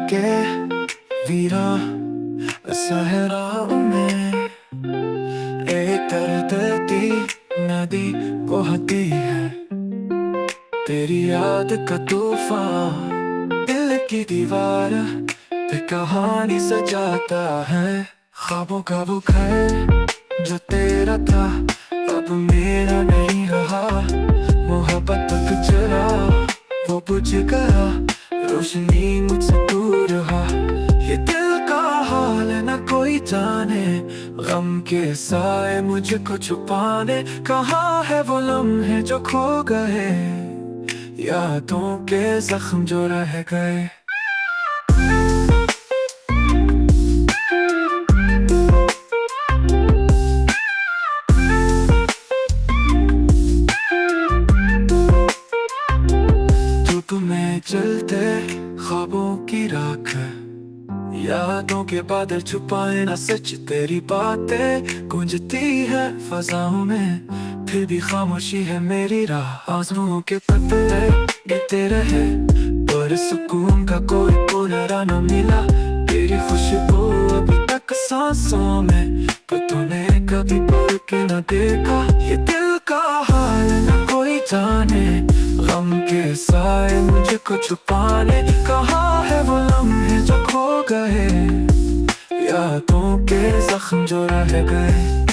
के वीरा सहराओं में एक दर्दी नदी बहती है। तेरी याद का तूफान दिल की दीवार पे कहानी सजाता है। ख्वाबों का वो घर जो तेरा था अब मेरा नहीं रहा। मोहब्बत गुजरा वो बुझ गया, रोशनी मुझसे दूर रहा। ये दिल का हाल न कोई जाने, गम के साए मुझको छुपाने। कहाँ है वो लम्हे जो खो गए, यादों के जख्म जो रह गए। में चलते ख्वाबों की राख, यादों के बादल छुपाए ना सच। तेरी बातें गूंजती है फजाओं में, फिर भी खामोशी है मेरी राह। आंसुओं के पत्ते गिरते रहे पर सुकून का कोई किनारा न मिला। तेरी खुशबू अभी तक सांसों में, पर तूने कभी पढ़ के न देखा। ये दिल का हाल न कोई जाने, गम के साए मुझको छुपाने। कहाँ है वो लम्हे जो खो गए, यादों के जख्म जो रह गए।